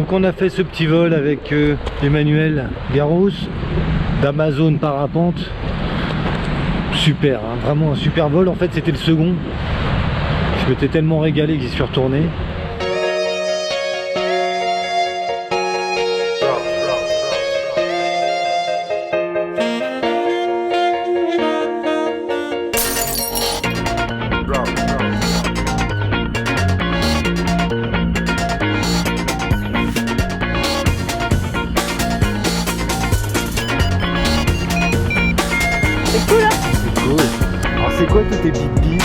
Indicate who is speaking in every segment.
Speaker 1: Donc on a fait ce petit vol avec Emmanuel Garros d'Amazon Parapente. Super, hein, vraiment un super vol. En fait c'était le second. Je m'étais tellement régalé que j'y suis retourné.
Speaker 2: C'est cool, hein?
Speaker 1: C'est cool. Alors c'est quoi tous tes bip-bip?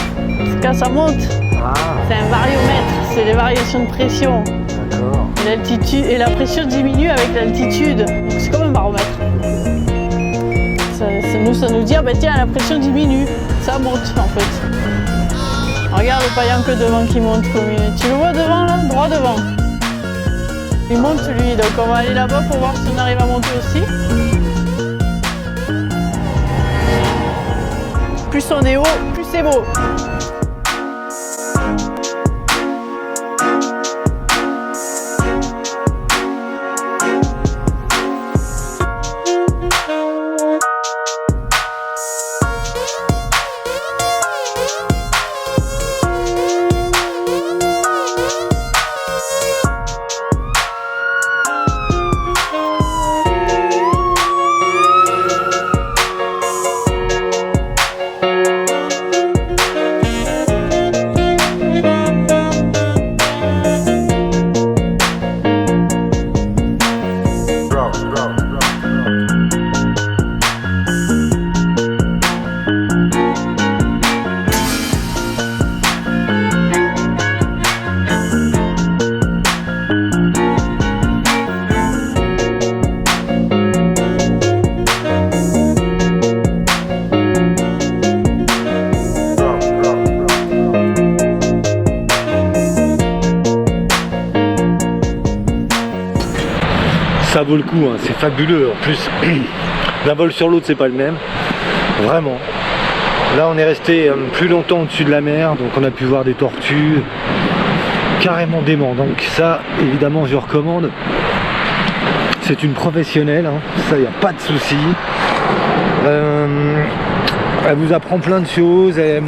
Speaker 2: Quand ça monte,
Speaker 1: Ah,
Speaker 2: c'est un variomètre, c'est les variations de pression.
Speaker 1: d'accord.
Speaker 2: L'altitude et la pression diminue avec l'altitude. Donc c'est comme un baromètre. Ça nous dit, ah bah tiens, la pression diminue. Ça monte en fait. Regarde le paillant que devant qui monte. Tu le vois devant là? Droit devant. Il monte lui, donc on va aller là-bas pour voir si on arrive à monter aussi. Plus on est haut, plus c'est beau.
Speaker 1: Ça vaut le coup, hein, c'est fabuleux. En plus, d'un vol sur l'autre, c'est pas le même. Vraiment. Là, on est resté plus longtemps au-dessus de la mer, donc on a pu voir des tortues. Carrément dément. Donc ça, évidemment, je recommande. C'est une professionnelle, hein. Ça, il n'y a pas de souci. Elle vous apprend plein de choses. Elle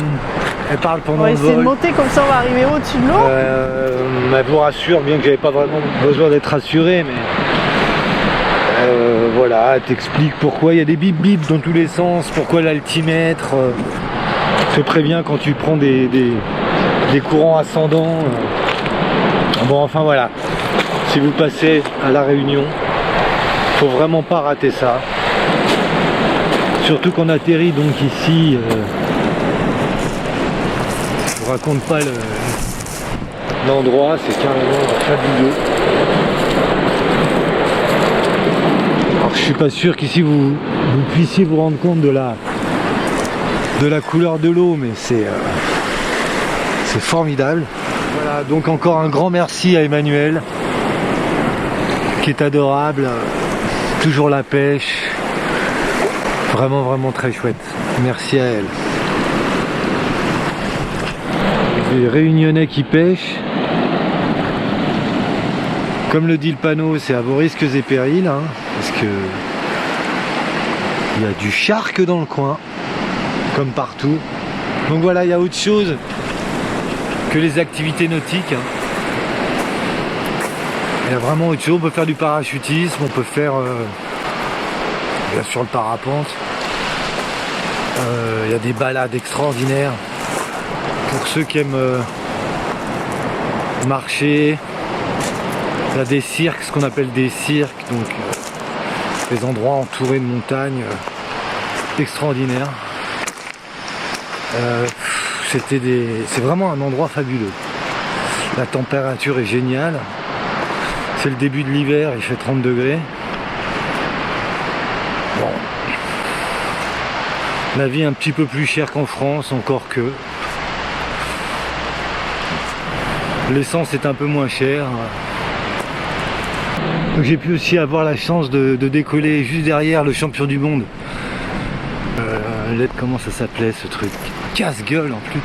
Speaker 1: parle pendant
Speaker 2: On va
Speaker 1: le
Speaker 2: essayer de
Speaker 1: vol.
Speaker 2: monter comme ça, on va arriver au-dessus de l'eau.
Speaker 1: Elle vous rassure, bien que j'avais pas vraiment besoin d'être rassuré, mais voilà, elle t'explique pourquoi il y a des bip bip dans tous les sens, pourquoi l'altimètre te prévient quand tu prends des courants ascendants. Bon, enfin voilà, si vous passez à La Réunion, faut vraiment pas rater ça. Surtout qu'on atterrit donc ici. Je vous raconte pas l'endroit, c'est carrément fabuleux. Alors je suis pas sûr qu'ici vous puissiez vous rendre compte de la couleur de l'eau, mais c'est formidable. Voilà, donc encore un grand merci à Emmanuel, qui est adorable, toujours la pêche, vraiment très chouette. Merci à elle. Les Réunionnais qui pêchent, comme le dit le panneau, c'est à vos risques et périls, hein, parce que il y a du shark dans le coin, comme partout. Donc voilà, il y a autre chose que les activités nautiques, hein. Il y a vraiment autre chose. On peut faire du parachutisme, on peut faire bien sûr le parapente. Il y a des balades extraordinaires pour ceux qui aiment marcher. Il y a des cirques, ce qu'on appelle des cirques, donc des endroits entourés de montagnes extraordinaires. C'est vraiment un endroit fabuleux. La température est géniale. C'est le début de l'hiver, il fait 30 degrés. Bon. La vie est un petit peu plus chère qu'en France, encore que. L'essence est un peu moins chère. Donc j'ai pu aussi avoir la chance de décoller juste derrière le champion du monde. Comment ça s'appelait ce truc? Casse-gueule en plus.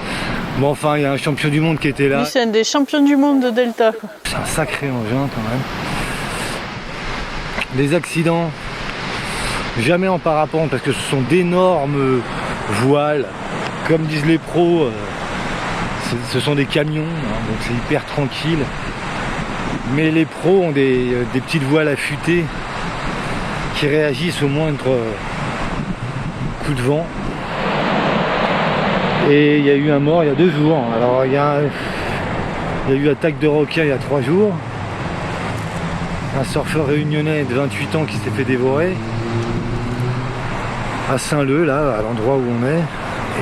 Speaker 1: Bon, enfin, il y a un champion du monde qui était là.
Speaker 2: Lui, c'est un des champions du monde de Delta, quoi.
Speaker 1: C'est un sacré engin quand même. les accidents, jamais en parapente parce que ce sont d'énormes voiles. Comme disent les pros, ce sont des camions, hein, donc c'est hyper tranquille. Mais les pros ont des petites voiles affûtées qui réagissent au moindre coup de vent. Et il y a eu un mort il y a 2 jours. Alors il y a eu attaque de requin il y a 3 jours. Un surfeur réunionnais de 28 ans qui s'est fait dévorer à Saint-Leu, là, à l'endroit où on est.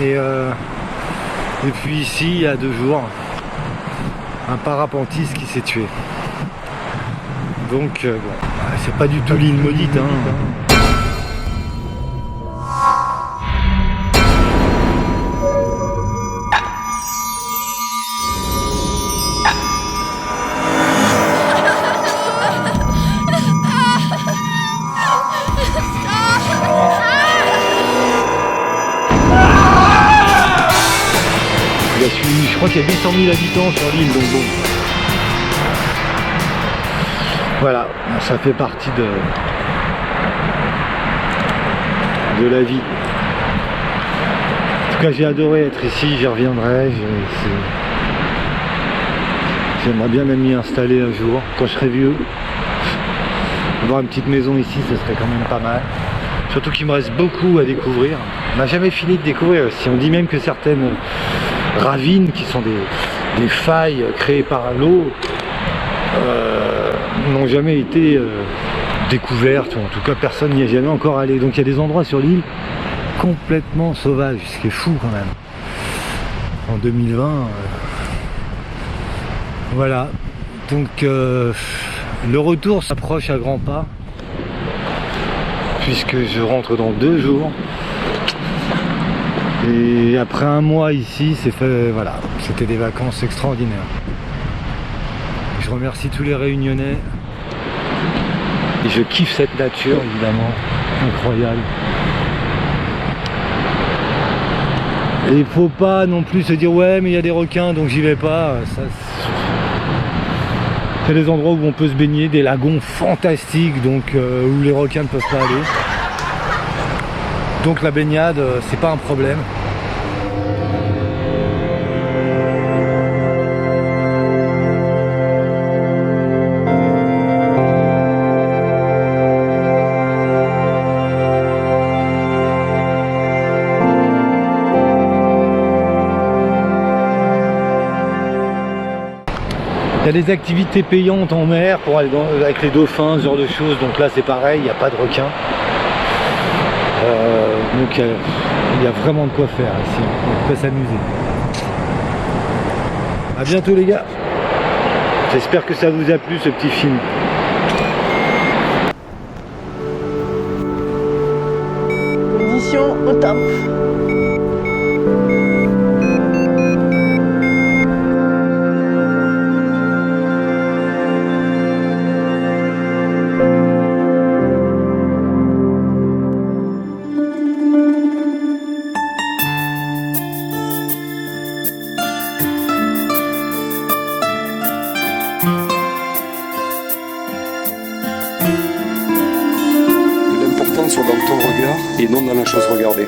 Speaker 1: Et puis ici, il y a 2 jours, un parapentiste qui s'est tué. Donc, bon, c'est pas du tout l'île maudite, hein. Je crois qu'il y a 800 000 habitants sur l'île, donc bon. Voilà, ça fait partie de la vie. En tout cas, j'ai adoré être ici, j'y reviendrai. J'aimerais bien m'y installer un jour, quand je serai vieux. Avoir une petite maison ici, ce serait quand même pas mal. Surtout qu'il me reste beaucoup à découvrir. On n'a jamais fini de découvrir. Si on dit même que certaines ravines, qui sont des failles créées par l'eau, n'ont jamais été découvertes, ou en tout cas personne n'y est jamais encore allé. Donc il y a des endroits sur l'île complètement sauvages, ce qui est fou quand même. En 2020, voilà. Donc le retour s'approche à grands pas, puisque je rentre dans 2 jours. Et après 1 mois ici, c'est fait, voilà, c'était des vacances extraordinaires. Je remercie tous les Réunionnais. Et je kiffe cette nature, évidemment, incroyable. Et il faut pas non plus se dire ouais mais il y a des requins donc j'y vais pas. C'est des endroits où on peut se baigner, des lagons fantastiques donc où les requins ne peuvent pas aller. Donc la baignade, c'est pas un problème. Il y a des activités payantes en mer pour aller avec les dauphins, ce genre de choses. Donc là c'est pareil, il n'y a pas de requins. Donc il y a vraiment de quoi faire ici, on peut s'amuser. A bientôt les gars. J'espère que ça vous a plu ce petit film.
Speaker 2: Conditions au top.
Speaker 3: L'important soit dans ton regard et non dans la chose regardée.